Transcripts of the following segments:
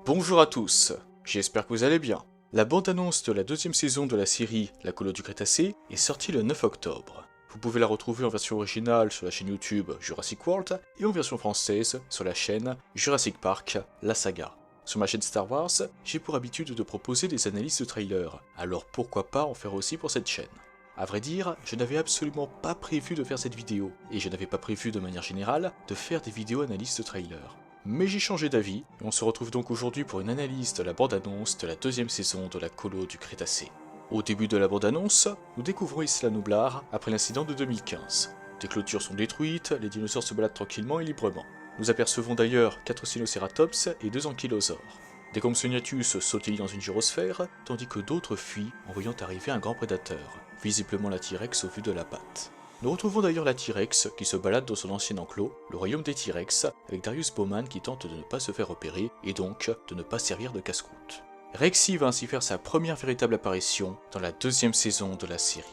Bonjour à tous, j'espère que vous allez bien. La bande-annonce de la deuxième saison de la série La Colo du Crétacé est sortie le 9 octobre. Vous pouvez la retrouver en version originale sur la chaîne YouTube Jurassic World et en version française sur la chaîne Jurassic Park, la saga. Sur ma chaîne Star Wars, j'ai pour habitude de proposer des analyses de trailers, alors pourquoi pas en faire aussi pour cette chaîne. A vrai dire, je n'avais absolument pas prévu de faire cette vidéo, et je n'avais pas prévu de manière générale de faire des vidéos analyses de trailers. Mais j'ai changé d'avis, et on se retrouve donc aujourd'hui pour une analyse de la bande-annonce de la deuxième saison de la Colo du Crétacé. Au début de la bande-annonce, nous découvrons Isla Nublar après l'incident de 2015. Des clôtures sont détruites, les dinosaures se baladent tranquillement et librement. Nous apercevons d'ailleurs 4 Sinocératops et 2 Ankylosaures. Des Compsognathus sautillent dans une gyrosphère, tandis que d'autres fuient en voyant arriver un grand prédateur, visiblement la T-Rex au vu de la patte. Nous retrouvons d'ailleurs la T-Rex qui se balade dans son ancien enclos, le royaume des T-Rex, avec Darius Bowman qui tente de ne pas se faire repérer et donc de ne pas servir de casse-croûte. Rexy va ainsi faire sa première véritable apparition dans la deuxième saison de la série.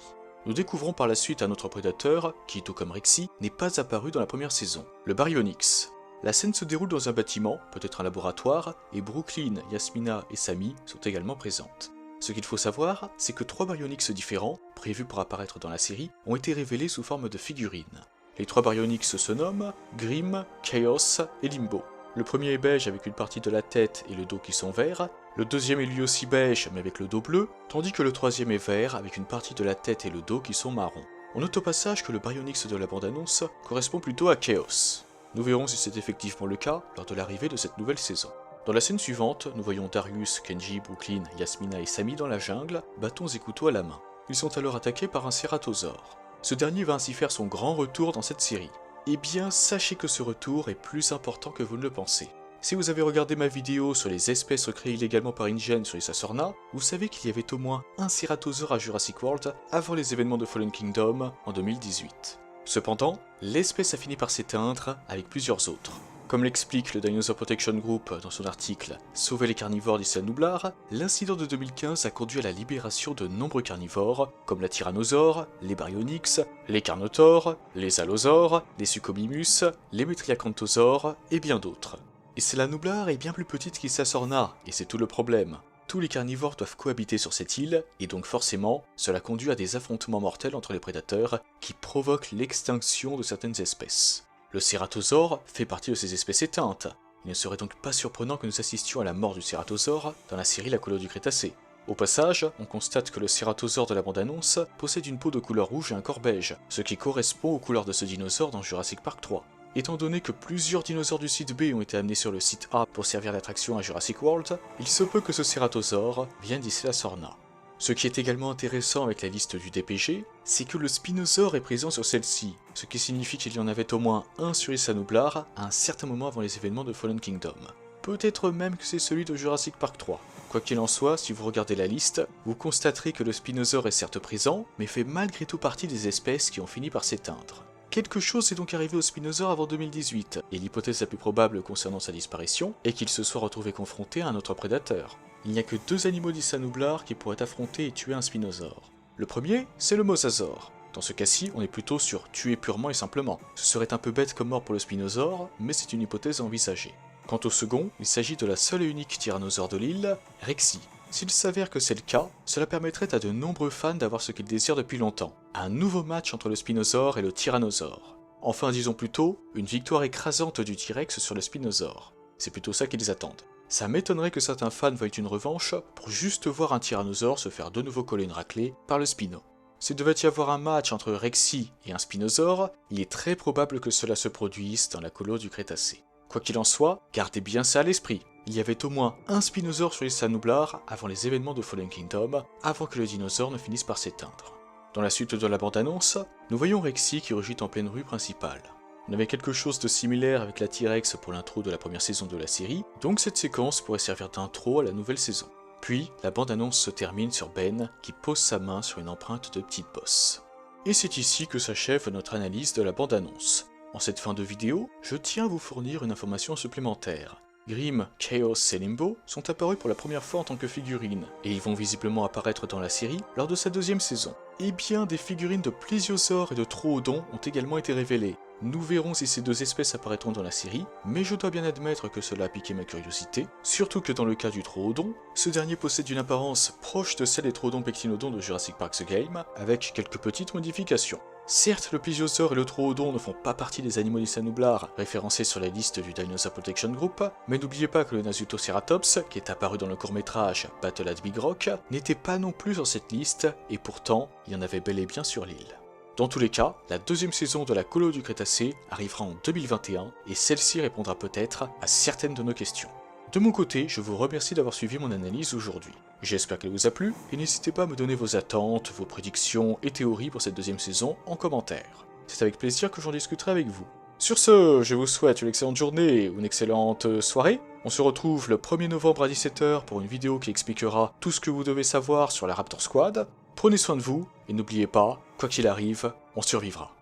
Nous découvrons par la suite un autre prédateur qui, tout comme Rexy, n'est pas apparu dans la première saison, le Baryonyx. La scène se déroule dans un bâtiment, peut-être un laboratoire, et Brooklyn, Yasmina et Sammy sont également présentes. Ce qu'il faut savoir, c'est que 3 Baryonyx différents, prévus pour apparaître dans la série, ont été révélés sous forme de figurines. Les 3 Baryonyx se nomment Grim, Chaos et Limbo. Le premier est beige avec une partie de la tête et le dos qui sont verts, le deuxième est lui aussi beige mais avec le dos bleu, tandis que le troisième est vert avec une partie de la tête et le dos qui sont marrons. On note au passage que le Baryonyx de la bande-annonce correspond plutôt à Chaos. Nous verrons si c'est effectivement le cas lors de l'arrivée de cette nouvelle saison. Dans la scène suivante, nous voyons Darius, Kenji, Brooklyn, Yasmina et Sammy dans la jungle, bâtons et couteaux à la main. Ils sont alors attaqués par un cératosaure. Ce dernier va ainsi faire son grand retour dans cette série. Eh bien, sachez que ce retour est plus important que vous ne le pensez. Si vous avez regardé ma vidéo sur les espèces recréées illégalement par InGen sur les Sasorna, vous savez qu'il y avait au moins un cératosaure à Jurassic World avant les événements de Fallen Kingdom en 2018. Cependant, l'espèce a fini par s'éteindre avec plusieurs autres. Comme l'explique le Dinosaur Protection Group dans son article « Sauver les carnivores d'Isla Nublar », l'incident de 2015 a conduit à la libération de nombreux carnivores, comme la tyrannosaure, les baryonyx, les carnotaures, les allosaures, les suchomimus, les metriacanthosaures et bien d'autres. Isla Nublar est bien plus petite qu'Isla Sorna, et c'est tout le problème. Tous les carnivores doivent cohabiter sur cette île, et donc forcément, cela conduit à des affrontements mortels entre les prédateurs qui provoquent l'extinction de certaines espèces. Le cératosaure fait partie de ces espèces éteintes. Il ne serait donc pas surprenant que nous assistions à la mort du cératosaure dans la série La Colo du Crétacé. Au passage, on constate que le cératosaure de la bande-annonce possède une peau de couleur rouge et un corps beige, ce qui correspond aux couleurs de ce dinosaure dans Jurassic Park 3. Étant donné que plusieurs dinosaures du site B ont été amenés sur le site A pour servir d'attraction à Jurassic World, il se peut que ce cératosaure vienne d'Isla Sorna. Ce qui est également intéressant avec la liste du DPG, c'est que le spinosaure est présent sur celle-ci, ce qui signifie qu'il y en avait au moins un sur Isla Nublar à un certain moment avant les événements de Fallen Kingdom. Peut-être même que c'est celui de Jurassic Park 3. Quoi qu'il en soit, si vous regardez la liste, vous constaterez que le spinosaure est certes présent, mais fait malgré tout partie des espèces qui ont fini par s'éteindre. Quelque chose est donc arrivé au spinosaure avant 2018, et l'hypothèse la plus probable concernant sa disparition est qu'il se soit retrouvé confronté à un autre prédateur. Il n'y a que 2 animaux d'Isla Nublar qui pourraient affronter et tuer un spinosaure. Le premier, c'est le mosasaure. Dans ce cas-ci, on est plutôt sur tuer purement et simplement. Ce serait un peu bête comme mort pour le spinosaure, mais c'est une hypothèse envisagée. Quant au second, il s'agit de la seule et unique tyrannosaure de l'île, Rexy. S'il s'avère que c'est le cas, cela permettrait à de nombreux fans d'avoir ce qu'ils désirent depuis longtemps, un nouveau match entre le spinosaure et le tyrannosaure. Enfin disons plutôt, une victoire écrasante du T-Rex sur le spinosaure. C'est plutôt ça qu'ils attendent. Ça m'étonnerait que certains fans veuillent une revanche pour juste voir un tyrannosaure se faire de nouveau coller une raclée par le spino. S'il devait y avoir un match entre Rexy et un spinosaure, il est très probable que cela se produise dans la Colo du Crétacé. Quoi qu'il en soit, gardez bien ça à l'esprit. Il y avait au moins un spinosaure sur Isla Nublar avant les événements de Fallen Kingdom, avant que le dinosaure ne finisse par s'éteindre. Dans la suite de la bande-annonce, nous voyons Rexy qui rugit en pleine rue principale. On avait quelque chose de similaire avec la T-Rex pour l'intro de la première saison de la série, donc cette séquence pourrait servir d'intro à la nouvelle saison. Puis, la bande-annonce se termine sur Ben qui pose sa main sur une empreinte de petite bosse. Et c'est ici que s'achève notre analyse de la bande-annonce. En cette fin de vidéo, je tiens à vous fournir une information supplémentaire. Grimm, Chaos et Limbo sont apparus pour la première fois en tant que figurines, et ils vont visiblement apparaître dans la série lors de sa deuxième saison. Et bien des figurines de Plesiosaur et de Troodon ont également été révélées. Nous verrons si ces deux espèces apparaîtront dans la série, mais je dois bien admettre que cela a piqué ma curiosité, surtout que dans le cas du Troodon, ce dernier possède une apparence proche de celle des Troodons Pectinodons de Jurassic Park The Game, avec quelques petites modifications. Certes, le Plesiosaur et le Troodon ne font pas partie des animaux Nublar référencés sur la liste du Dinosaur Protection Group, mais n'oubliez pas que le Nasutoceratops, qui est apparu dans le court-métrage Battle at Big Rock, n'était pas non plus sur cette liste, et pourtant, il y en avait bel et bien sur l'île. Dans tous les cas, la deuxième saison de la Colo du Crétacé arrivera en 2021, et celle-ci répondra peut-être à certaines de nos questions. De mon côté, je vous remercie d'avoir suivi mon analyse aujourd'hui. J'espère qu'elle vous a plu, et n'hésitez pas à me donner vos attentes, vos prédictions et théories pour cette deuxième saison en commentaire. C'est avec plaisir que j'en discuterai avec vous. Sur ce, je vous souhaite une excellente journée ou une excellente soirée. On se retrouve le 1er novembre à 17 h pour une vidéo qui expliquera tout ce que vous devez savoir sur la Raptor Squad. Prenez soin de vous, et n'oubliez pas, quoi qu'il arrive, on survivra.